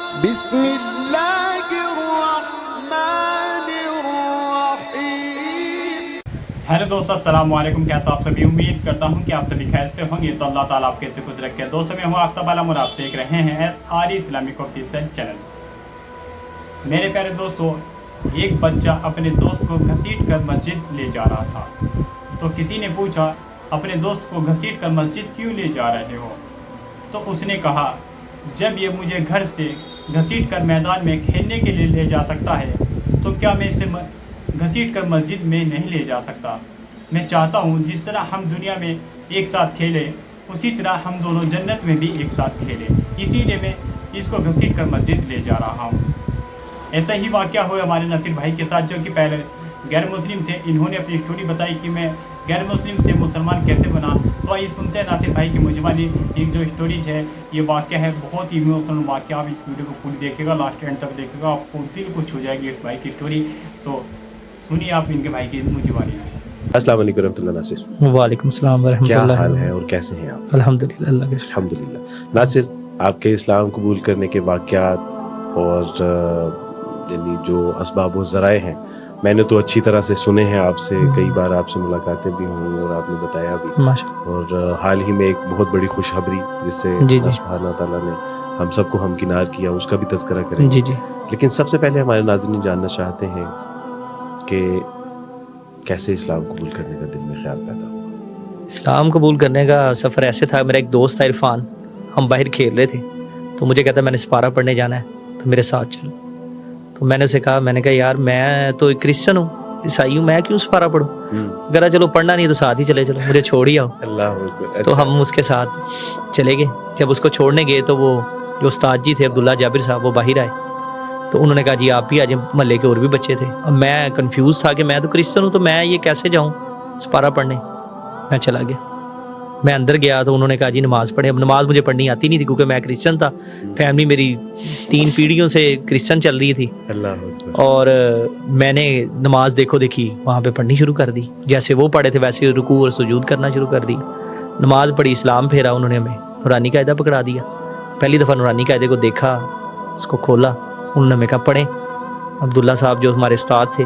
بسم اللہ الرحمن الرحیم۔ ہیلو دوستو، السلام علیکم۔ کیسا آپ سبھی؟ امید کرتا ہوں کہ آپ سبھی خیر سے ہوں گے۔ تو اللہ تعالیٰ آپ کیسے خوش رکھے۔ دوستوں میں ہوں آفتاب عالم اور آپ دیکھ رہے ہیں SRE اسلامک آفیشیل چینل۔ میرے پیارے دوستو، ایک بچہ اپنے دوست کو گھسیٹ کر مسجد لے جا رہا تھا۔ تو کسی نے پوچھا، اپنے دوست کو گھسیٹ کر مسجد کیوں لے جا رہے ہو؟ تو اس نے کہا، جب یہ مجھے گھر سے گھسیٹ کر میدان میں کھیلنے کے لیے لے جا سکتا ہے تو کیا میں اسے گھسیٹ کر مسجد میں نہیں لے جا سکتا؟ میں چاہتا ہوں جس طرح ہم دنیا میں ایک ساتھ کھیلیں اسی طرح ہم دونوں جنت میں بھی ایک ساتھ کھیلیں، اسی لیے میں اس کو گھسیٹ کر مسجد لے جا رہا ہوں۔ ایسا ہی واقعہ ہوا ہمارے ناصر بھائی کے ساتھ، جو کہ پہلے غیر مسلم تھے۔ انہوں نے اپنی اسٹوری بتائی کہ میں غیر مسلم سے مسلمان کیسے بنا۔ تو آئیے سنتے ہیں ناصر بھائی کی مجھ والی ایک جو اسٹوریز ہے۔ یہ واقعہ ہے بہت ہی ایموشنل واقعہ۔ آپ اس ویڈیو کو پوری دیکھے گا، لاسٹ اینڈ تک دیکھے گا، آپ کو دل کو چھو جائے گی اس بھائی کی اسٹوری۔ تو سنیے آپ ان کے بھائی کی مجھ والی۔ السلام علیکم ورحمۃ اللہ۔ ناصر، وعلیکم السلام ورحمۃ اللہ۔ کیا حال ہے اور کیسے ہیں آپ؟ الحمدللہ، اللہ کا شکر۔ الحمدللہ۔ ناصر، آپ کے اسلام قبول کرنے کے واقعات اور یعنی جو اسباب و ذرائع ہیں، میں نے تو اچھی طرح سے سنے ہیں آپ سے، کئی بار آپ سے ملاقاتیں بھی ہوئی اور آپ نے بتایا بھی، اور حال ہی میں ایک بہت بڑی خوشخبری جس سے اللہ سبحانہ تعالیٰ نے ہم سب کو ہمکنار کیا، اس کا بھی تذکرہ کریں گے۔ لیکن سب سے پہلے ہمارے ناظرین جاننا چاہتے ہیں کہ کیسے اسلام قبول کرنے کا دل میں خیال پیدا ہوا؟ اسلام قبول کرنے کا سفر ایسے تھا، میرا ایک دوست تھا عرفان، ہم باہر کھیل رہے تھے تو مجھے کہتا میں نے سپارہ پڑھنے جانا ہے تو میرے ساتھ چلو۔ تو میں نے اسے کہا، میں نے کہا یار میں تو ایک کرسچن ہوں، عیسائی ہوں، میں کیوں سپارہ پڑھوں؟ کہا چلو پڑھنا نہیں تو ساتھ ہی چلے چلو، مجھے چھوڑ ہی آؤ۔ تو ہم اس کے ساتھ چلے گئے۔ جب اس کو چھوڑنے گئے تو وہ جو استاد جی تھے عبداللہ جابر صاحب، وہ باہر آئے تو انہوں نے کہا جی آپ بھی آ جائیں، محلے کے اور بھی بچے تھے۔ اب میں کنفیوز تھا کہ میں تو کرسچن ہوں تو میں یہ کیسے جاؤں سپارہ پڑھنے۔ میں چلا گیا، میں اندر گیا تو انہوں نے کہا جی نماز پڑھیں۔ اب نماز مجھے پڑھنی آتی نہیں تھی کیونکہ میں کرسچن تھا، فیملی میری 3 پیڑھیوں سے کرسچن چل رہی تھی، اور میں نے نماز دیکھو دیکھی وہاں پہ پڑھنی شروع کر دی۔ جیسے وہ پڑھے تھے ویسے رکوع اور سجود کرنا شروع کر دی۔ نماز پڑھی، اسلام پھیرا، انہوں نے ہمیں نورانی قاعدہ پکڑا دیا۔ پہلی دفعہ نورانی قاعدے کو دیکھا، اس کو کھولا، انہوں نے ہمیں کہا پڑھیں۔ عبداللہ صاحب جو ہمارے استاد تھے،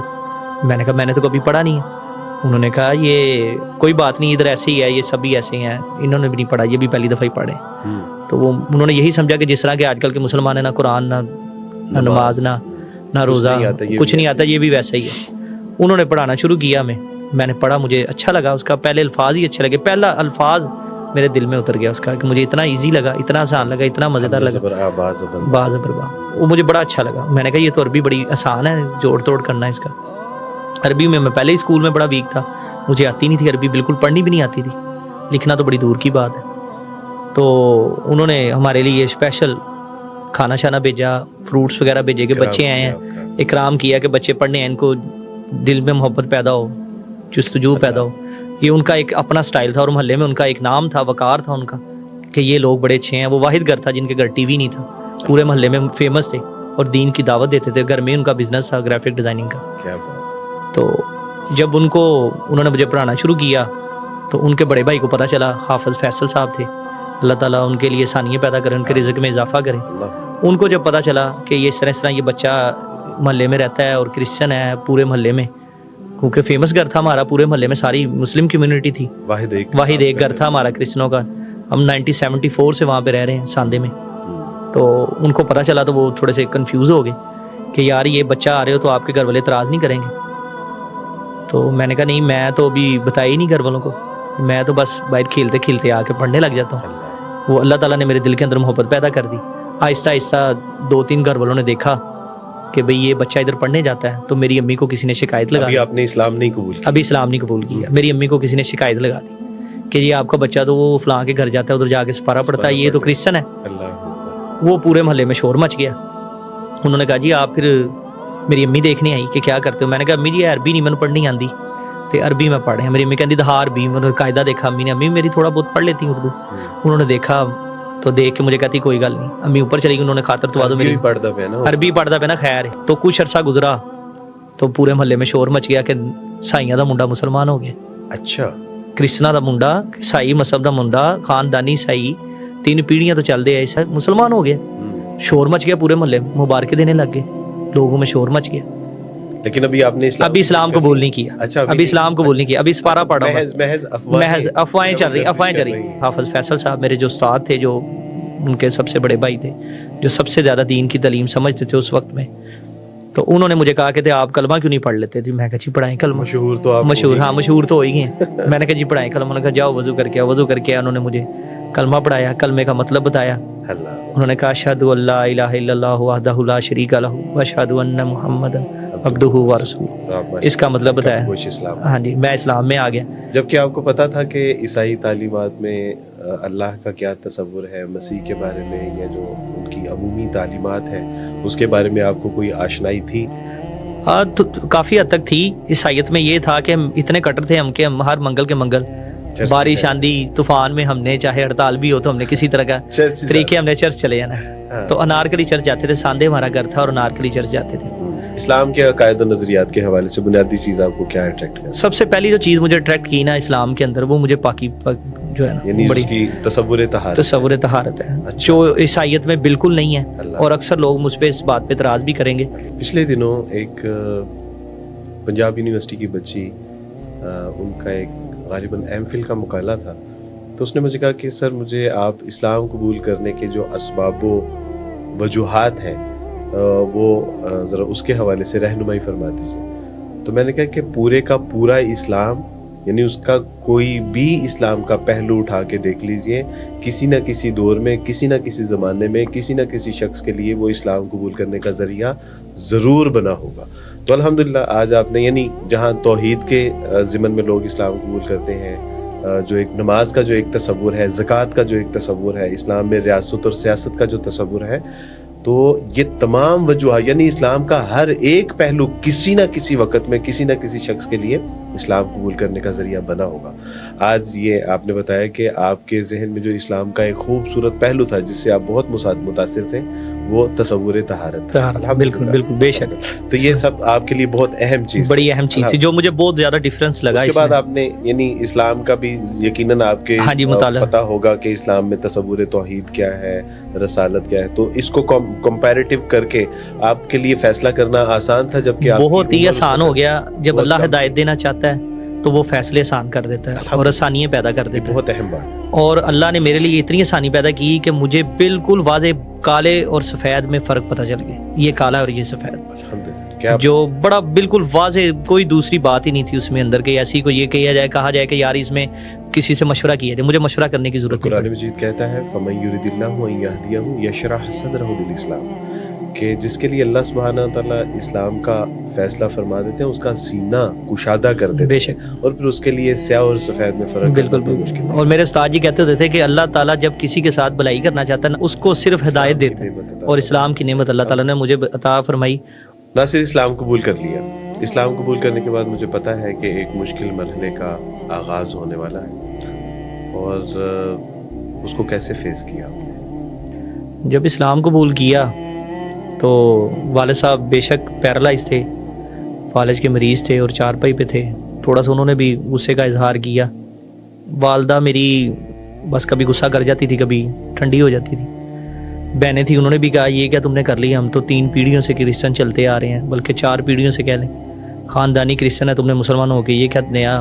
میں نے کہا میں نے تو کبھی پڑھا نہیں ہے۔ انہوں نے کہا یہ کوئی بات نہیں، ادھر ایسے ہی ہے، یہ سبھی ایسے ہیں، انہوں نے بھی نہیں پڑھا، یہ بھی پہلی دفعہ ہی پڑھے۔ تو وہ انہوں نے یہی سمجھا کہ جس طرح کہ آج کل کے مسلمان ہیں، نہ قرآن نہ نماز نہ روزہ، کچھ نہیں آتا، یہ بھی ویسا ہی ہے۔ انہوں نے پڑھانا شروع کیا ہمیں، میں نے پڑھا، مجھے اچھا لگا اس کا پہلے الفاظ ہی اچھے لگے۔ پہلا الفاظ میرے دل میں اتر گیا اس کا، کہ مجھے اتنا ایزی لگا، اتنا آسان لگا، اتنا مزیدار لگا، وہ مجھے بڑا اچھا لگا۔ میں نے کہا یہ تو عربی بڑی آسان ہے، جوڑ توڑ کرنا اس کا۔ عربی میں پہلے ہی اسکول میں بڑا ویک تھا، مجھے آتی نہیں تھی عربی، بالکل پڑھنی بھی نہیں آتی تھی، لکھنا تو بڑی دور کی بات ہے۔ تو انہوں نے ہمارے لیے اسپیشل کھانا شانا بھیجا، فروٹس وغیرہ بھیجے کہ بچے آئے ہیں، اکرام کیا کہ بچے پڑھنے ہیں، ان کو دل میں محبت پیدا ہو، جستجو پیدا ہو۔ یہ ان کا ایک اپنا سٹائل تھا، اور محلے میں ان کا ایک نام تھا، وقار تھا ان کا، کہ یہ لوگ بڑے اچھے ہیں۔ وہ واحد گھر تھا جن کے گھر ٹی وی نہیں تھا، پورے محلے میں فیمس تھے اور دین کی دعوت دیتے تھے۔ گھر میں ان کا بزنس تھا گرافک ڈیزائننگ کا۔ تو جب انہوں نے مجھے پڑھانا شروع کیا تو ان کے بڑے بھائی کو پتہ چلا، حافظ فیصل صاحب تھے، اللہ تعالیٰ ان کے لیے آسانیاں پیدا کرے، ان کے رزق میں اضافہ کرے۔ ان کو جب پتہ چلا کہ یہ اس طرح یہ بچہ محلے میں رہتا ہے اور کرسچن ہے پورے محلے میں، کیونکہ فیمس گھر تھا ہمارا، پورے محلے میں ساری مسلم کمیونٹی تھی، واحد ایک گھر تھا ہمارا کرسچنوں کا۔ ہم 1974 سے وہاں پہ رہ رہے ہیں ساندے میں۔ تو ان کو پتہ چلا تو وہ تھوڑے سے کنفیوز ہو گئے کہ یار یہ بچہ آ رہے ہو تو آپ کے گھر والے اعتراض نہیں کریں گے؟ تو میں نے کہا نہیں، میں تو ابھی بتایا ہی نہیں گھر والوں کو، میں تو بس باہر کھیلتے کھیلتے آ کے پڑھنے لگ جاتا ہوں۔ وہ اللہ تعالیٰ نے میرے دل کے اندر محبت پیدا کر دی۔ آہستہ آہستہ 2-3 گھر والوں نے دیکھا کہ بھئی یہ بچہ ادھر پڑھنے جاتا ہے، تو میری امی کو کسی نے شکایت لگا دی۔ آپ نے اسلام نہیں قبول کیا؟ ابھی اسلام نہیں قبول کیا۔ میری امی کو کسی نے شکایت لگا دی کہ یہ آپ کا بچہ تو وہ فلاں کے گھر جاتا ہے، ادھر جا کے سپارہ پڑھتا ہے، یہ تو کرسچن ہے۔ وہ پورے محلے میں شور مچ گیا۔ انہوں نے کہا جی آپ پھر، میری امی دیکھنے آئی کہ کیا کرتے ہو۔ میں نے کہا امی جی عربی نہیں، میں نے پڑھنی آندی تے عربی میں پڑھے۔ میری امی کہتی دہا عربی، میں نے قاعدہ دیکھا امی نے، امی میری تھوڑا بہت پڑھ لیتی ہوں اردو۔ انہوں نے دیکھا تو دیکھ کے مجھے کہتی کوئی گل نہیں، امی اوپر چلی گئی، انہوں نے خاطر تو میری عربی پڑھتا پہ نا، خیر ہے۔ تو کچھ عرصہ گزرا تو پورے محلے میں شور مچ گیا کہ سائیاں دا منڈا مسلمان ہو گیا۔ اچھا، کرسچنا دا منڈا، عیسائی مذہب دا منڈا، خاندانی عیسائی، 3 پیڑھیاں تو چلتے ہیں، مسلمان ہو گیا۔ शोर मच गया पूरे मोहल्ले में, मुबारकें देने लग गए, लोगों में शोर मच गया। लेकिन अभी आपने अभी इस्लाम कबूल नहीं किया। अच्छा, अभी इस्लाम कबूल नहीं किया, अभी इस्पारा पढ़ा हुआ है। महज महज अफवाहें चल रही। हाफिज फैसल साहब मेरे जो उस्ताद थे, जो उनके सबसे बड़े भाई थे, जो सबसे ज़्यादा दीन की तालीम समझते थे उस वक्त में, तो उन्होंने मुझे कहा कि आप कलमा क्यों नहीं पढ़ लेते थे? मैं कहा जी पढ़ाएं कलमा। मशहूर तो आप मशहूर, हाँ मशहूर तो हो ही गए। मैंने कहा जी पढ़ाएं कलमा। उन्होंने कहा जाओ वज़ू करके आओ। वज़ू करके उन्होंने मुझे कलमा पढ़ाया, कलमे का मतलब बताया। उन्होंने कहा अशहदु अल्ला इलाहा इल्लल्लाह वहदहु ला शरीका लहु व अशहदु अन्ना मुहम्मदन अब्दुहु व रसूलुहु। इसका मतलब बताया। हाँ जी, मैं इस्लाम में आ गया। जबकि आपको पता था कि ईसाई तालीमात में अल्लाह का क्या तसव्वुर है, मसीह के बारे में, या जो उनकी अमूमी तालीमात है उसके बारे में आपको कोई आशनाई थी? तो काफ़ी हद तक थी। ईसाइयत में ये था कि हम इतने कट्टर थे हम कि हम हर मंगल के मंगल, बारिश आंधी तूफान में, हमने चाहे हड़ताल भी हो तो हमने किसी तरह का तरीके हमने चर्च चले जाना है। तो अनारकली चर्च जाते थे, सांदे हमारा घर था और अनारकली चर्च जाते थे। इस्लाम के अकायद और नजरियात के हवाले से बुनियादी चीज आपको क्या अट्रैक्ट किया? सबसे पहली जो चीज़ मुझे अट्रैक्ट की ना इस्लाम के अंदर, वो मुझे पाकी जो है ना, बड़ी तसव्वुर तहारत है, जो ईसाइयत में बिल्कुल नहीं है। और अक्सर लोग मुझ पे इस बात पे इतराज भी करेंगे। पिछले दिनों एक पंजाब यूनिवर्सिटी की बच्ची, उनका एक गालिबन एमफिल का मुकाला था, तो उसने मुझे कहा कि सर मुझे आप इस्लाम कबूल करने के जो असबाबो वजूहात हैं वो ज़रा उसके हवाले से रहनुमाई फरमा दीजिए। तो मैंने कहा कि पूरे का पूरा इस्लाम, यानी उसका कोई भी इस्लाम का पहलू उठा के देख लीजिए, किसी न किसी दौर में, किसी न किसी ज़माने में, किसी न किसी शख्स के लिए वो इस्लाम कबूल करने का ज़रिया ज़रूर बना होगा। तो अल्हम्दुलिल्लाह आज आपने, यानी जहाँ तौहीद के ज़िमन में लोग इस्लाम कबूल करते हैं, जो एक नमाज का जो एक तसव्वुर है, ज़कात का जो एक तसव्वुर है, इस्लाम में रियासत और सियासत का जो तसव्वुर है, तो ये तमाम वजूह, यानी इस्लाम का हर एक पहलू किसी न किसी वक़्त में किसी न किसी शख्स के लिए इस्लाम कबूल करने का ज़रिया बना होगा। आज ये आपने बताया कि आपके जहन में जो इस्लाम का एक खूबसूरत पहलू था जिससे आप बहुत मुतासिर थे, वो तसव्वुर तहारत। बिल्कुल बिल्कुल, बेशक। तो ये सब आपके लिए बहुत अहम चीज़, बड़ी अहम चीज़ थी, जो मुझे बहुत ज़्यादा डिफरेंस लगा। उसके बाद आपने, यानी इस्लाम का भी यकीनन आपके हाँ जी, पता होगा कि इस्लाम में तसव्वुर तौहीद क्या है, रसालत क्या है, तो इसको कंपैरेटिव करके आपके लिए फैसला करना आसान था? जबकि बहुत ही आसान हो गया। जब अल्लाह हिदायत देना चाहता है तो वो फैसले आसान कर देता है और आसानियाँ पैदा कर देता है। बहुत अहम बात। और अल्लाह ने मेरे लिए इतनी आसानी पैदा की कि मुझे बिल्कुल वादे काले और सफ़ेद में फ़र्क पता चल गया, ये काला और ये सफ़ेद, जो बड़ा बिल्कुल वाजे, कोई दूसरी बात ही नहीं थी उसमें अंदर के ऐसी कोई ये कहा जाए कि यार इसमें किसी से मशवरा किया जाए। मुझे मशवरा करने की ज़रूरत नहीं। कुरान मजीद कहता है फमन युरिदिल्लाहु अन यहदियहु यशरह सदरहु लिल इस्लाम, कि जिसके लिए अल्लाह सुब्हाना ताला इस्लाम का फैसला फरमा देते हैं उसका सीना कुशादा कर देते हैं। बेशक। और फिर उसके लिए स्याह और सफ़ेद में फ़र्क बिल्कुल मुश्किल। और मेरे उस्ताद जी कहते होते थे कि अल्लाह ताला जब किसी के साथ भलाई करना चाहता है ना, उसको सिर्फ हिदायत देता है, और इस्लाम की नेमत अल्लाह ताला ने मुझे अता फरमाई। ना सिर्फ इस्लाम कबूल कर लिया, इस्लाम कबूल करने के बाद मुझे पता है कि एक मुश्किल मरहले का आगाज़ होने वाला है, और उसको कैसे फेस किया आपने? जब इस्लाम कबूल किया तो वालिद साहब बेशक पैरालाइज थे, फालज के मरीज़ थे और चारपाई पे थे। थोड़ा सा उन्होंने भी गुस्से का इजहार किया। वालदा मेरी बस कभी गुस्सा कर जाती थी, कभी ठंडी हो जाती थी। बहनें थी, उन्होंने भी कहा ये क्या तुमने कर लिया, हम तो 3 पीढ़ियों से क्रिश्चन चलते आ रहे हैं, बल्कि 4 पीढ़ियों से कह लें, ख़ानदानी क्रिश्चन है, तुमने मुसलमान हो के ये क्या नया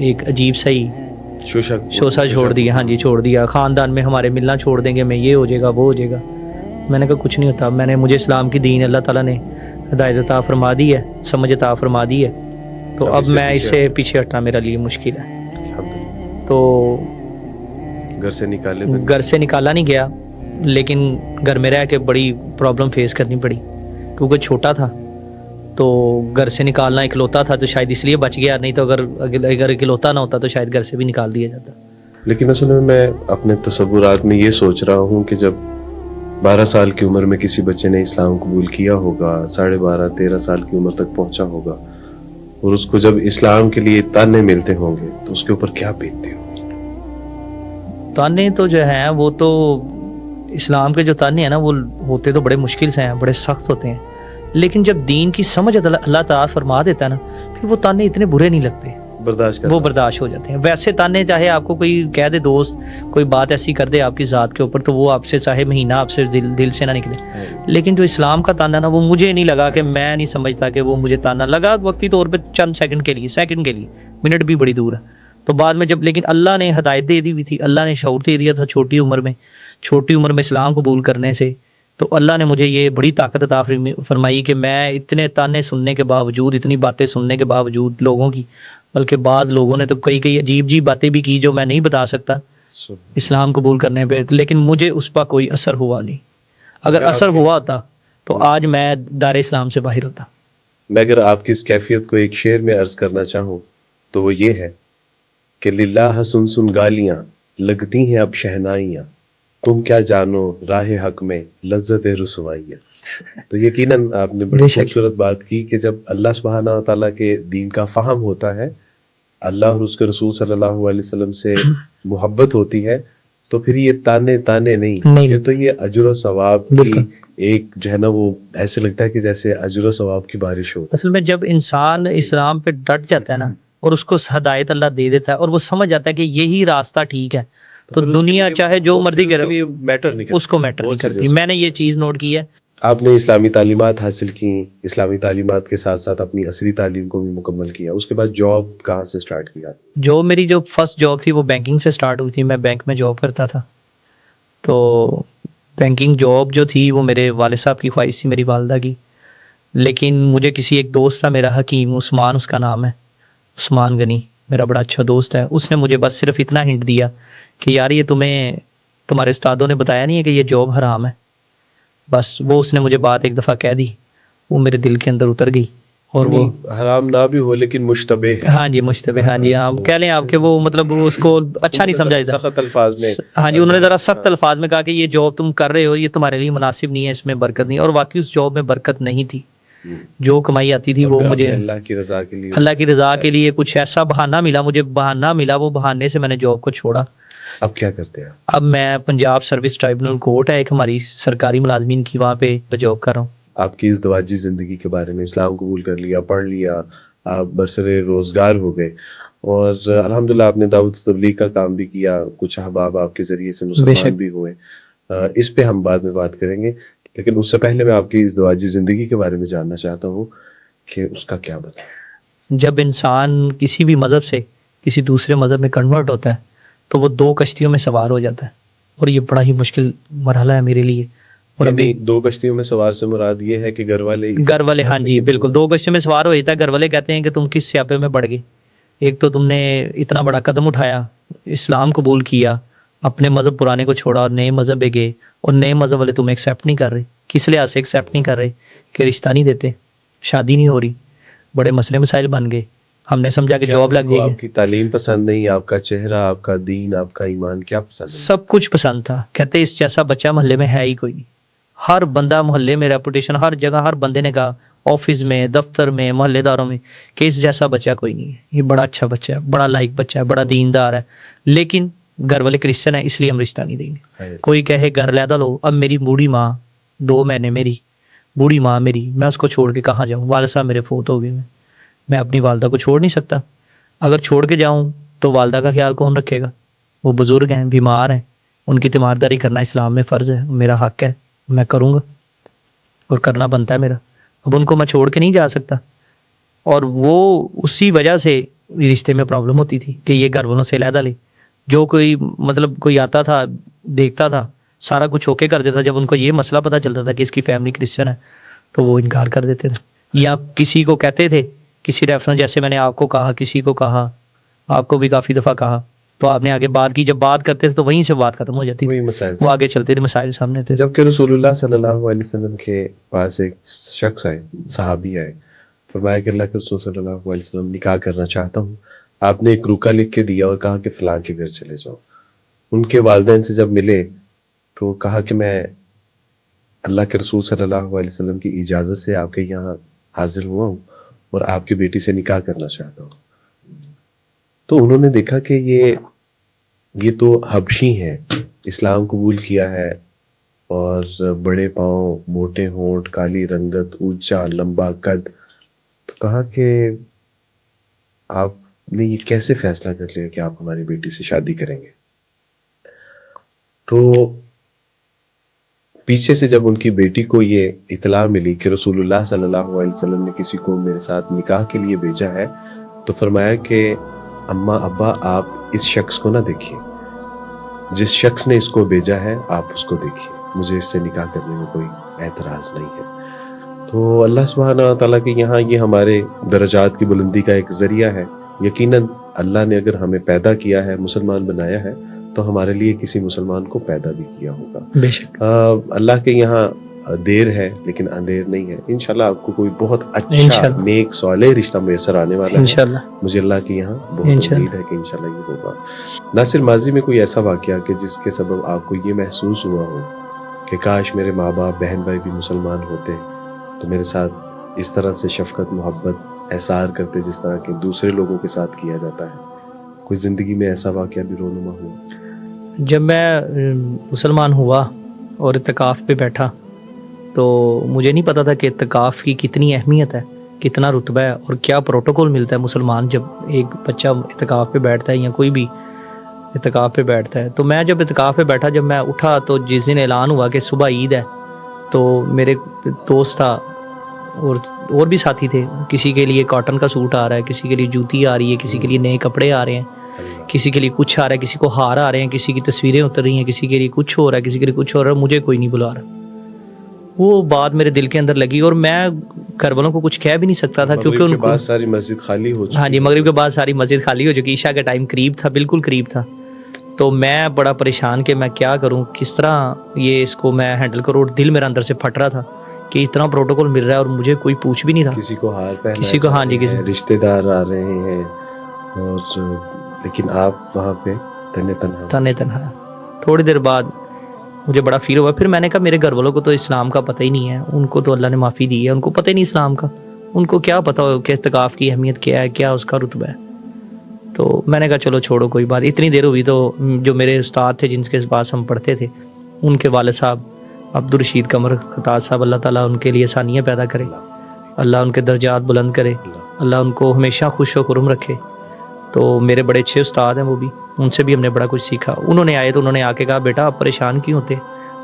एक अजीब सा ही शोशा छोड़ दिया। हाँ जी, छोड़ दिया। ख़ानदान में हमारे मिलना छोड़ देंगे, मैं ये हो जाएगा वो हो जाएगा। मैंने कहा कुछ नहीं होता, मुझे इस्लाम की दीन अल्लाह ताला ने हिदायत अता फरमा दी है, समझ अता फरमा दी है, तो अब मैं इससे पीछे हटना मेरे लिए मुश्किल है। तो घर से निकाला नहीं गया, लेकिन घर में रह के बड़ी प्रॉब्लम फेस करनी पड़ी, क्योंकि छोटा था तो घर से निकालना, इकलौता था तो शायद इसलिए बच गया, नहीं तो अगर इकलौता ना होता तो शायद घर से भी निकाल दिया जाता। लेकिन असल में मैं अपने तसव्वुरात में ये सोच रहा हूँ कि जब 12 साल की उम्र में किसी बच्चे ने इस्लाम कबूल किया होगा, 12.5-13 साल की उम्र तक पहुंचा होगा, और उसको जब इस्लाम के लिए ताने मिलते होंगे तो उसके ऊपर क्या बीतते हो? ताने तो जो हैं वो तो इस्लाम के जो ताने हैं ना, वो होते तो बड़े मुश्किल से हैं, बड़े सख्त होते हैं, लेकिन जब दीन की समझ अल्लाह ताला फरमा देता है ना, फिर वो ताने इतने बुरे नहीं लगते। बर्दाश्त करना। वो बर्दाश्त हो जाते हैं। वैसे ताने चाहे आपको कोई कह दे, दोस्त कोई बात ऐसी कर दे आपकी ज़ात के ऊपर, तो वो आपसे चाहे महीना आपसे दिल से ना निकले। लेकिन जो इस्लाम का ताना ना, वो मुझे नहीं लगा कि, मैं नहीं समझता कि वो मुझे ताना लगा वक्ती तौर पे चंद सेकंड के लिए, मिनट भी बड़ी दूर है। तो बाद में जब, लेकिन अल्लाह ने हदायत दे दी हुई थी, अल्लाह ने शऊर दे दिया था छोटी उम्र में इस्लाम कबूल करने से। तो अल्लाह ने मुझे ये बड़ी ताकत अता फरमाई कि मैं इतने ताने सुनने के बावजूद, इतनी बातें सुनने के बावजूद लोगों की, बल्कि बाज़ लोगों ने तो कई अजीब बातें भी की जो मैं नहीं बता सकता इस्लाम कबूल करने पे, लेकिन मुझे उस पर कोई असर हुआ नहीं। अगर असर हुआ होता तो आज मैं दार इस्लाम से बाहर होता। मैं अगर आपकी इस कैफियत को एक शेर में अर्ज करना चाहूँ तो वो ये है कि लिल्लाह सुन सुन गालियाँ लगती हैं अब शहनाइयाँ, तुम क्या जानो राह हक में लज्जत रुसवाइयाँ। तो यकीनन आपने बड़ी खूबसूरत बात की कि जब अल्लाह सुब्हाना व तआला के दीन का फाहम होता है, अल्लाह और उसके रसूल सल्लल्लाहु अलैहि वसल्लम से मोहब्बत होती है, तो फिर ये ताने नहीं, फिर तो ये अजर व सवाब की एक जो है ना, वो ऐसे लगता है कि जैसे अजर व सवाब की बारिश हो। असल में जब इंसान इस्लाम पे डट जाता है ना, और उसको हदायत अल्लाह दे देता है, और वो समझ जाता है कि यही रास्ता ठीक है, तो दुनिया चाहे जो मर्जी करे, मैटर नहीं करती, उसको मैटर नहीं करती। मैंने ये चीज़ नोट की है। आपने इस्लामी तालीमात हासिल की, इस्लामी तालीमात के साथ साथ अपनी असरी तालीम को भी मुकम्मल किया, उसके बाद जॉब कहाँ से स्टार्ट किया? मेरी जो फर्स्ट जॉब थी वो बैंकिंग से स्टार्ट हुई थी। मैं बैंक में जॉब करता था। तो बैंकिंग जॉब जो थी वो मेरे वालिद साहब की ख्वाहिश थी, मेरी वालदा की। लेकिन मुझे किसी एक दोस्त था मेरा, हकीम उस्मान उसका नाम है, उस्मान गनी, मेरा बड़ा अच्छा दोस्त है। उसने मुझे बस सिर्फ इतना हिंट दिया कि यार ये तुम्हारे उस्तादों ने बताया नहीं है कि ये जॉब हराम है। बस वो उसने मुझे बात एक दफ़ा कह दी, वो मेरे दिल के अंदर उतर गई। और वो हराम ना भी हो लेकिन मुश्तबे है। हाँ जी, मुश्तबे, हाँ जी, आप कह लें आपके वो, मतलब वो उसको अच्छा नहीं समझा था। सख्त अल्फाज में, हाँ जी, उन्होंने ज़रा सख्त अल्फाज में कहा कि ये जॉब तुम कर रहे हो ये तुम्हारे लिए मुनासिब नहीं है, इसमें बरकत नहीं। और वाकई उस जॉब में बरकत नहीं थी। जो कमाई आती थी वो मुझे अल्लाह की रज़ा के लिए कुछ ऐसा बहाना मिला, वो बहाने से मैंने जॉब को छोड़ा। अब क्या करते हैं? अब मैं पंजाब सर्विस ट्राइब्यूनल कोर्ट है एक हमारी सरकारी मुलाजमीन की, वहाँ पे जॉब कर रहा हूँ। आपकी इस दवाजी ज़िंदगी के बारे में, इस्लाम कबूल कर लिया, पढ़ लिया, आप बरसरे रोज़गार हो गए, और अल्हम्दुलिल्लाह आपने दावत तबलीग का काम भी किया, कुछ अहबाब आपके ज़रिए से मुसलमान भी हुए। इस पे हम बाद में बात करेंगे, लेकिन उससे पहले मैं आपकी इस दवाजी ज़िंदगी के बारे में जानना चाहता हूँ कि उसका क्या बता। जब इंसान किसी भी मज़हब से किसी दूसरे मज़हब में कन्वर्ट होता है तो वो 2 कश्तियों में सवार हो जाता है, और ये बड़ा ही मुश्किल मरहला है मेरे लिए। और अभी 2 कश्तियों में सवार से मुराद ये है कि घर वाले, हाँ जी बिल्कुल, 2 कश्तियों में सवार हो जाता है। घर वाले कहते हैं कि तुम किस स्यापे में बढ़ गए। एक तो तुमने इतना बड़ा कदम उठाया, इस्लाम कबूल किया, अपने मज़हब पुराने को छोड़ा और नए मज़हब में गए, और नए मज़हब वाले तुम्हें एक्सेप्ट नहीं कर रहे। किस लिहाज से एक्सेप्ट नहीं कर रहे? कि रिश्ता नहीं देते, शादी नहीं हो रही, बड़े मसले मसाइल बन गए। हमने समझा कि जॉब लग जाएगी। आपकी तालीम पसंद नहीं, आपका चेहरा, आपका दीन, आपका ईमान, क्या पसंद है? सब कुछ पसंद था। कहते इस जैसा बच्चा मोहल्ले में है ही कोई नहीं। हर बंदा मोहल्ले में, रेपुटेशन हर जगह, हर बंदे ने कहा, ऑफिस में, दफ्तर में, मोहल्लेदारों में, कि इस जैसा बच्चा कोई नहीं है, ये बड़ा अच्छा बच्चा है, बड़ा लाइक बच्चा है, बड़ा दीनदार है। लेकिन घर वाले क्रिश्चियन है, इसलिए हम रिश्ता नहीं देंगे। कोई कहे घर लैदा लो, अब मेरी बूढ़ी माँ 2 महीने, मेरी बूढ़ी माँ मेरी, मैं उसको छोड़ के कहाँ जाऊँ? वालिद साहब मेरे फोत हो गए, मैं अपनी वालदा को छोड़ नहीं सकता। अगर छोड़ के जाऊँ तो वालदा का ख्याल कौन रखेगा? वो बुज़ुर्ग हैं, बीमार हैं, उनकी तीमारदारी करना इस्लाम में फ़र्ज़ है, मेरा हक़ है, मैं करूँगा और करना बनता है मेरा। अब उनको मैं छोड़ के नहीं जा सकता। और वो उसी वजह से रिश्ते में प्रॉब्लम होती थी कि ये घर वालों से अलहदा ले। जो कोई, मतलब कोई आता था, देखता था, सारा कुछ ओके कर देता। जब उनको ये मसला पता चलता था कि इसकी फैमिली क्रिश्चियन है तो वो इनकार कर देते थे। या किसी को कहते थे, किसी रेफरेंस, जैसे मैंने आपको कहा, किसी को कहा, आपको भी काफ़ी दफ़ा कहा, तो आपने आगे बात की। जब बात करते थे तो वहीं से बात खत्म हो जाती थी, वो आगे चलते थे, मसाइल सामने थे। जबकि रसूलुल्लाह सल्लल्लाहु अलैहि वसल्लम के पास एक शख्स आए, सहाबी आए, फरमाया कि अल्लाह के रसूल सल्लल्लाहु अलैहि वसल्लम निकाह करना चाहता हूँ। आपने एक रुका लिख के दिया और कहा कि फ़लाँ के घर चले जाओ। उनके वालिदैन से जब मिले तो कहा कि मैं अल्लाह के रसूल सल्लल्लाहु अलैहि वसल्लम की इजाज़त से आपके यहाँ हाजिर हुआ हूँ और आपकी बेटी से निकाह करना चाहता हूँ। तो उन्होंने देखा कि ये तो हबशी हैं, इस्लाम कबूल किया है, और बड़े पाँव, मोटे होंठ, काली रंगत, ऊंचा लंबा कद। तो कहा कि आप ने ये कैसे फैसला कर लिया कि आप हमारी बेटी से शादी करेंगे? तो पीछे से जब उनकी बेटी को ये इतला मिली कि रसूलुल्लाह सल्लल्लाहु अलैहि वसल्लम ने किसी को मेरे साथ निकाह के लिए भेजा है, तो फरमाया कि अम्मा अब्बा आप इस शख्स को ना देखिए, जिस शख्स ने इसको भेजा है आप उसको देखिए, मुझे इससे निकाह करने में कोई एतराज़ नहीं है। तो अल्लाह सुब्हानहू व तआला के यहाँ ये हमारे दर्जात की बुलंदी का एक ज़रिया है। यकीनन अल्लाह ने अगर हमें पैदा किया है, मुसलमान बनाया है, तो हमारे लिए किसी मुसलमान को पैदा भी किया होगा। बेशक अल्लाह के यहाँ देर है लेकिन अंधेर नहीं है। इंशाल्लाह आपको कोई बहुत अच्छा इंशाल्लाह। नेक सालेह रिश्ता मैसर आने वाला है। इंशाल्लाह मुझे अल्लाह के यहाँ बहुत इंशाल्लाह। उम्मीद है कि इंशाल्लाह ये होगा। नासिर, माजी में कोई ऐसा वाकया कि जिसके सबब आपको ये महसूस हुआ हो कि काश मेरे माँ बाप बहन भाई भी मुसलमान होते तो मेरे साथ इस तरह से शफकत मोहब्बत एहसार करते जिस तरह के दूसरे लोगों के साथ किया जाता है? कोई ज़िंदगी में ऐसा वाकया भी रोनुमा हुआ? जब मैं मुसलमान हुआ और इत्तिकाफ़ पे बैठा तो मुझे नहीं पता था कि इत्तिकाफ़ की कितनी अहमियत है, कितना रुतबा है और क्या प्रोटोकॉल मिलता है मुसलमान जब एक बच्चा इत्तिकाफ़ पे बैठता है या कोई भी इत्तिकाफ़ पे बैठता है। तो मैं जब इत्तिकाफ़ पे बैठा, जब मैं उठा तो जिस दिन ऐलान हुआ कि सुबह ईद है, तो मेरे दोस्त था और भी साथी थे। किसी के लिए कॉटन का सूट आ रहा है, किसी के लिए जूती आ रही है, किसी के लिए नए कपड़े आ रहे हैं, किसी के लिए कुछ आ रहा है, किसी को हार आ रहे हैं, किसी की तस्वीरें उतर रही हैं, किसी के लिए कुछ हो रहा है, किसी के लिए कुछ हो रहा है। मुझे कोई नहीं बुला रहा। वो बात मेरे दिल के अंदर लगी और मैं घर वालों को कुछ कह भी नहीं सकता था क्योंकि उनको बाद सारी मस्जिद खाली हो चुकी। हाँ जी, मगरिब के बाद सारी मस्जिद खाली हो चुकी। ईशा का टाइम करीब था, बिल्कुल करीब था। तो मैं बड़ा परेशान कि मैं क्या करूँ, किस तरह ये इसको मैं हैंडल करूँ। और दिल मेरा अंदर से फट रहा था कि इतना प्रोटोकॉल मिल रहा है और मुझे कोई पूछ भी नहीं रहा। किसी को हार पहना, किसी को हाँ जी, किसी रिश्तेदार आ रहे हैं और लेकिन आप वहाँ पे तने तन्हा। थोड़ी देर बाद मुझे बड़ा फील हुआ। फिर मैंने कहा मेरे घर वालों को तो इस्लाम का पता ही नहीं है, उनको तो अल्लाह ने माफ़ी दी है, उनको पता ही नहीं इस्लाम का, उनको क्या पता हो कि इत्तिकाफ़ की अहमियत क्या है, क्या उसका रुतबा है। तो मैंने कहा चलो छोड़ो कोई बात। इतनी देर हुई तो जो मेरे उस्ताद थे जिनके पास हम पढ़ते थे, उनके वालिद साहब अब्दुल रशीद कमर खताज साहब, अल्लाह ताला उनके लिए आसानियाँ पैदा करे, अल्लाह उनके दर्जात बुलंद करे, अल्लाह उनको हमेशा खुश व खुर्म रखे। तो मेरे बड़े अच्छे उस्ताद हैं वो भी, उनसे भी हमने बड़ा कुछ सीखा। उन्होंने आए तो उन्होंने आके कहा बेटा आप परेशान क्यों होते,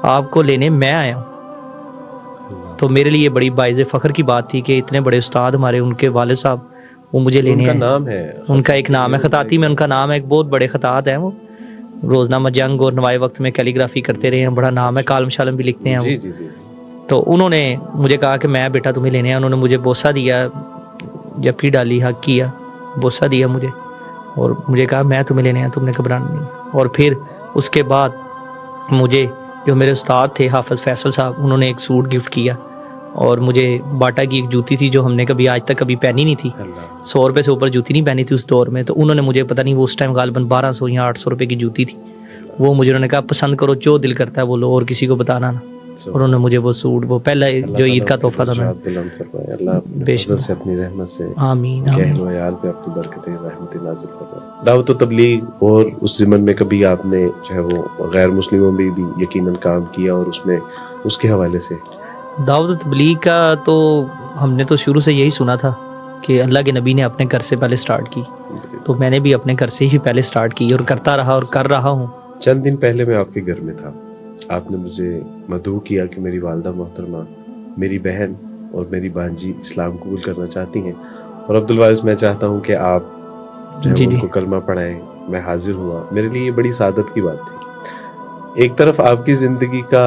आपको लेने मैं आया हूँ। तो मेरे लिए बड़ी बाइज़ फ़ख्र की बात थी कि इतने बड़े उस्ताद हमारे, उनके वालिद साहब वो मुझे लेने आए। नाम है उनका एक नाम है खताती में, उनका नाम है, एक बहुत बड़े खतात हैं वो, रोज़नामा जंग और नवाए वक्त में कैलीग्राफी करते रहे हैं, बड़ा नाम है, कालम शालम भी लिखते हैं जी वो। जी जी। तो उन्होंने मुझे कहा कि मैं बेटा तुम्हें लेने आया। उन्होंने मुझे बोसा दिया, जफ्फी डाली, हक किया, बोसा दिया मुझे और मुझे कहा मैं तुम्हें लेने आया, तुमने घबराना नहीं। और फिर उसके बाद मुझे जो मेरे उस्ताद थे हाफिज़ फैसल साहब, उन्होंने एक सूट गिफ्ट किया और मुझे बाटा की एक जूती थी जो हमने कभी आज तक कभी पहनी नहीं थी, 100 रुपये से ऊपर जूती नहीं पहनी थी उस दौर में। तो उन्होंने मुझे पता नहीं वो उस टाइम गालिबन 1200 या 800 रुपये की जूती थी, वो मुझे उन्होंने कहा पसंद करो, जो दिल करता है वो लो और किसी को बताना ना। उन्होंने मुझे वो सूट, वो पहला जो ईद का तोहफा था, मैं बेशक से अपनी रहमत से आमीन कहलो यार पे अपनी बरकतें रहमतें नाज़िल फरमाए। दावत व तबलीग और उस ज़िमन में कभी आपने जो है वो गैर मुस्लिमों में भी यकीनन काम किया और उसमें उसके हवाले से दावत तबलीग का तो हमने तो शुरू से यही सुना था कि अल्लाह के नबी ने अपने घर से पहले स्टार्ट की, तो मैंने भी अपने घर से ही पहले स्टार्ट की और करता रहा और कर रहा हूँ। चंद दिन पहले मैं आपके घर में था, आपने मुझे मदऊ किया कि मेरी वालदा मोहतरमा, मेरी बहन और मेरी भांजी इस्लाम कबूल करना चाहती हैं और अब्दुल वारिस मैं चाहता हूँ कि आप जो है उनको कलमा पढ़ाएं। मैं हाजिर हुआ, मेरे लिए ये बड़ी सादत की बात थी। एक तरफ आपकी ज़िंदगी का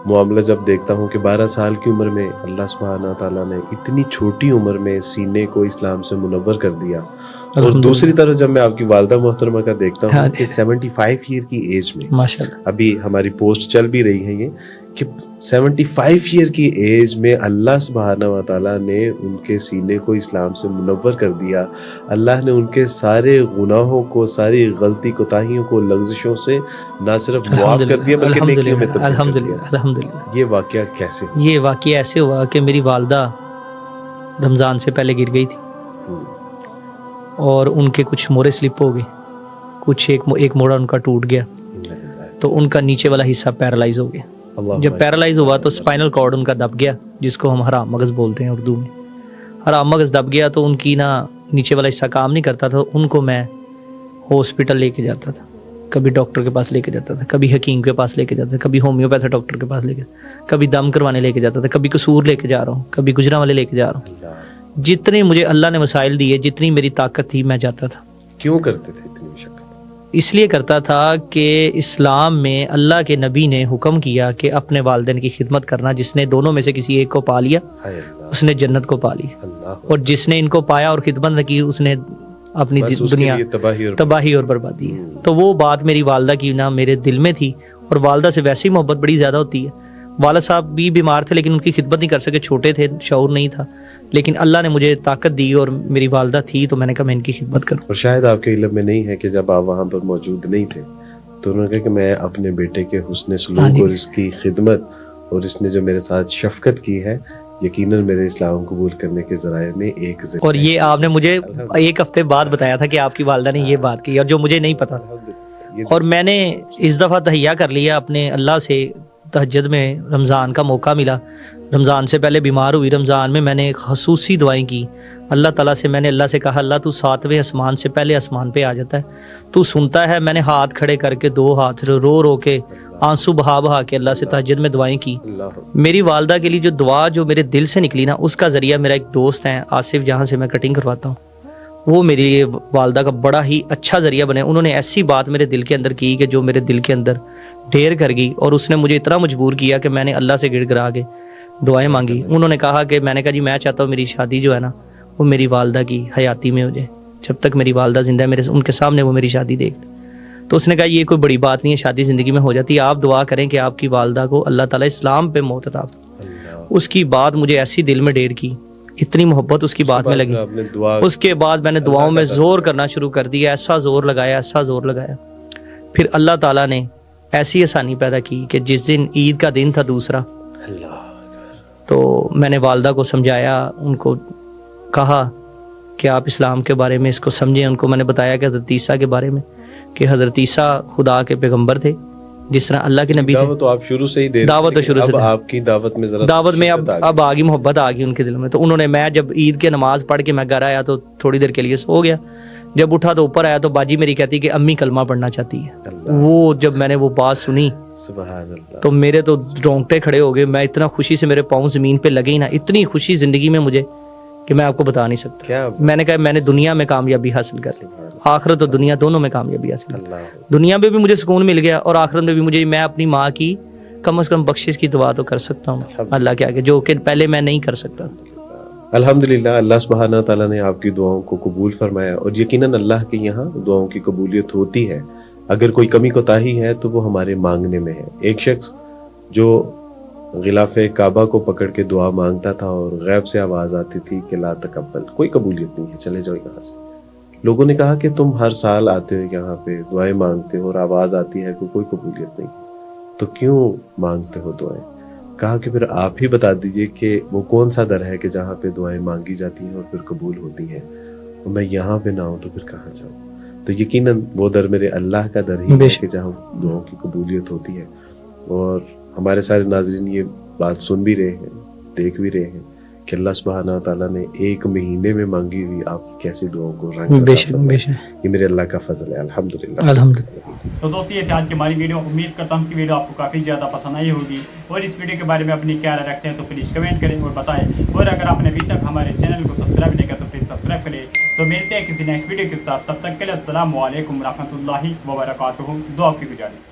मामला जब देखता हूँ कि 12 साल की उम्र में अल्लाह सुब्हानहू ताला ने इतनी छोटी उम्र में सीने को इस्लाम से मुनव्वर कर दिया, और दूसरी तरफ जब मैं आपकी वालदा मोहतरमा का देखता हूँ कि 75 ईयर की एज में, माशाल्लाह, अभी हमारी पोस्ट चल भी रही है ये कि 75 ईयर की एज में अल्लाह सुब्हानहू ताला ने उनके सीने को इस्लाम से मुनव्वर कर दिया। अल्लाह ने उनके सारे गुनाहों को, सारी गलती कोताहियों को, लग़्ज़िशों से ना सिर्फ माफ़ कर दिया बल्कि नेकियों में तब्दील कर दिया। अल्हम्दुलिल्लाह। ये वाक़या कैसे हुआ? ये वाक़या ऐसे हुआ कि मेरी वालदा रमज़ान से पहले गिर गई थी और उनके कुछ मोरे स्लिप हो गए, कुछ एक मोड़ा उनका टूट गया, तो उनका नीचे वाला हिस्सा पैरालाइज हो गया। जब पैरालाइज हुआ तो स्पाइनल कॉर्ड उनका दब गया, जिसको हम हराम मगज़ बोलते हैं उर्दू में। हराम मगज़ दब गया तो उनकी ना نیچے والا حصہ کام نہیں کرتا تھا ان کو میں ہاسپٹل لے کے جاتا تھا، کبھی ڈاکٹر کے پاس لے کے جاتا تھا، کبھی حکیم کے پاس لے کے جاتا تھا، کبھی ہومیوپیتھ ڈاکٹر کے پاس لے کے، کبھی دم کروانے لے کے جاتا تھا، کبھی قصور لے کے جا رہا ہوں، کبھی گجرانوالے لے کے جا رہا ہوں۔ جتنے مجھے اللہ نے وسائل دیے، جتنی میری طاقت تھی، میں جاتا تھا۔ کیوں کرتے تھے اتنی مشقت؟ اس لیے کرتا تھا کہ اسلام میں اللہ کے نبی نے حکم کیا کہ اپنے والدین کی خدمت کرنا، جس نے دونوں میں سے کسی ایک کو پا لیا ہائے اللہ، اس نے جنت کو پا لی، اللہ، اور جس نے ان کو پایا اور خدمت نہ کی اس نے اپنی بس اس کے دنیا لیے تباہی اور بربادی ہے۔ تو وہ بات میری والدہ کی نا میرے دل میں تھی، اور والدہ سے ویسے ہی محبت بڑی زیادہ ہوتی ہے۔ والد صاحب بھی بیمار تھے لیکن ان کی خدمت نہیں کر سکے، چھوٹے تھے، شعور نہیں تھا، لیکن اللہ نے مجھے طاقت دی اور میری والدہ تھی تو میں نے کہا میں ان کی خدمت کروں۔ اور شاید آپ کے علم میں نہیں ہے کہ جب آپ وہاں پر موجود نہیں تھے تو انہوں نے کہا کہ میں اپنے بیٹے کے حسن سلوک اور اس کی خدمت اور اس نے جو میرے ساتھ شفقت کی ہے یقیناً میرے اسلام قبول کرنے کے ذرائع میں ایک ذریعہ۔ اور یہ آپ نے مجھے ایک ہفتے بعد بتایا تھا کہ آپ کی والدہ نے یہ بات کی، اور جو مجھے نہیں پتا تھا۔ اور میں نے اس دفعہ تہیہ کر لیا اپنے اللہ سے، تہجد میں رمضان کا موقع ملا، رمضان سے پہلے بیمار ہوئی، رمضان میں نے خصوصی دعائیں کی اللہ تعالیٰ سے۔ میں نے اللہ سے کہا اللہ تو 7ویں آسمان سے پہلے آسمان پہ آ جاتا ہے، تو سنتا ہے۔ میں نے ہاتھ کھڑے کر کے 2 ہاتھ رو رو کے آنسو بہا بہا کے اللہ سے تہجد میں دعائیں کی۔ میری والدہ کے لیے جو دعا جو میرے دل سے نکلی نا، اس کا ذریعہ میرا ایک دوست ہے آصف، جہاں سے میں کٹنگ کرواتا ہوں، وہ میرے لیے والدہ کا بڑا ہی اچھا ذریعہ بنے۔ انہوں نے ایسی بات میرے دل کے اندر کی کہ جو میرے دل کے اندر ڈھیر کر گئی، اور اس نے مجھے اتنا مجبور کیا کہ میں نے اللہ سے گڑ گڑا کے دعائیں مانگی۔ انہوں نے کہا کہ میں نے کہا جی میں چاہتا ہوں میری شادی جو ہے نا وہ میری والدہ کی حیاتی میں ہو جائے، جب تک میری والدہ زندہ ہے میرے ان کے سامنے وہ میری شادی دیکھ لیں۔ تو اس نے کہا یہ کوئی بڑی بات نہیں ہے، شادی زندگی میں ہو جاتی ہے، آپ دعا کریں کہ آپ کی والدہ کو اللہ تعالیٰ اسلام پہ موت عطا فرمائے۔ اس کی بات مجھے ایسی دل میں ڈیر کی، اتنی محبت اس کی بات میں لگی۔ اس کے بعد میں نے دعاؤں میں زور کرنا شروع کر دیا، ایسا زور لگایا، ایسا زور لگایا۔ پھر اللہ تعالیٰ نے ایسی آسانی پیدا کی کہ جس دن عید کا دن تھا دوسرا، تو میں نے والدہ کو سمجھایا، ان کو کہا کہ آپ اسلام کے بارے میں اس کو سمجھیں۔ ان کو میں نے بتایا کہ حضرت عیسیٰ کے بارے میں، کہ حضرت عیسیٰ خدا کے پیغمبر تھے جس طرح اللہ کے نبی تھے۔ دعوت تو آپ شروع سے ہی دے رہے ہیں، دعوت تو شروع سے، اب آپ کی دعوت میں ذرا دعوت میں اب آ گئی، محبت آ گئی ان کے دل میں۔ تو انہوں نے، میں جب عید کے نماز پڑھ کے میں گھر آیا تو تھوڑی دیر کے لیے سو گیا، جب اٹھا تو اوپر آیا تو باجی میری کہتی کہ امی کلمہ پڑھنا چاہتی ہے۔ وہ جب میں نے وہ بات سنی سبحان اللہ، تو میرے تو رونگٹے کھڑے ہو گئے، میں اتنا خوشی سے، میرے پاؤں زمین پہ لگے ہی نا، اتنی خوشی زندگی میں مجھے کہ میں آپ کو بتا نہیں سکتا۔ میں نے کہا میں نے دنیا میں کامیابی حاصل کر لی، آخرت اور دنیا دونوں میں کامیابی حاصل کر لی۔ دنیا میں بھی مجھے سکون مل گیا اور آخرت میں بھی مجھے، میں اپنی ماں کی کم از کم بخشش کی دعا تو کر سکتا ہوں اللہ کے آگے، جو کہ پہلے میں نہیں کر سکتا۔ الحمدللہ اللہ سبحانہ تعالیٰ نے آپ کی دعاؤں کو قبول فرمایا، اور یقیناً اللہ کے یہاں دعاؤں کی قبولیت ہوتی ہے۔ اگر کوئی کمی کوتاہی ہے تو وہ ہمارے مانگنے میں ہے۔ ایک شخص جو غلاف کعبہ کو پکڑ کے دعا مانگتا تھا اور غیب سے آواز آتی تھی کہ لا تقبل، کوئی قبولیت نہیں ہے، چلے جاؤ یہاں سے۔ لوگوں نے کہا کہ تم ہر سال آتے ہو یہاں پہ، دعائیں مانگتے ہو اور آواز آتی ہے کہ کوئی قبولیت نہیں، تو کیوں مانگتے ہو دعائیں؟ کہا کہ پھر آپ ہی بتا دیجئے کہ وہ کون سا در ہے کہ جہاں پہ دعائیں مانگی جاتی ہیں اور پھر قبول ہوتی ہیں، اور میں یہاں پہ نہ ہوں تو پھر کہاں جاؤں؟ تو یقیناً وہ در میرے اللہ کا در ہی ہے کہ جہاں دعاؤں کی قبولیت ہوتی ہے۔ اور ہمارے سارے ناظرین یہ بات سن بھی رہے ہیں، دیکھ بھی رہے ہیں کہ اللہ سبحانہ تعالیٰ نے ایک مہینے میں مانگی ہوئی آپ کی کیسی دعاؤں کو رنگ بے شک یہ میرے اللہ کا فضل ہے، الحمدللہ۔ تو دوستو یہ تھی آج کی ہماری ویڈیو، امید کرتا ہوں کہ ویڈیو آپ کو کافی زیادہ پسند آئی ہوگی، اور اس ویڈیو کے بارے میں اپنی کیا رائے رکھتے ہیں تو پلیز کمنٹ کریں اور بتائیں، اور اگر آپ نے ابھی تک ہمارے چینل کو سبسکرائب نہیں کیا تو پلیز سبسکرائب کریں۔ تو ملتے ہیں کسی نیکسٹ ویڈیو کے ساتھ، تب تک کے لیے السلام علیکم ورحمۃ اللہ وبرکاتہ، دعا کی گزارش۔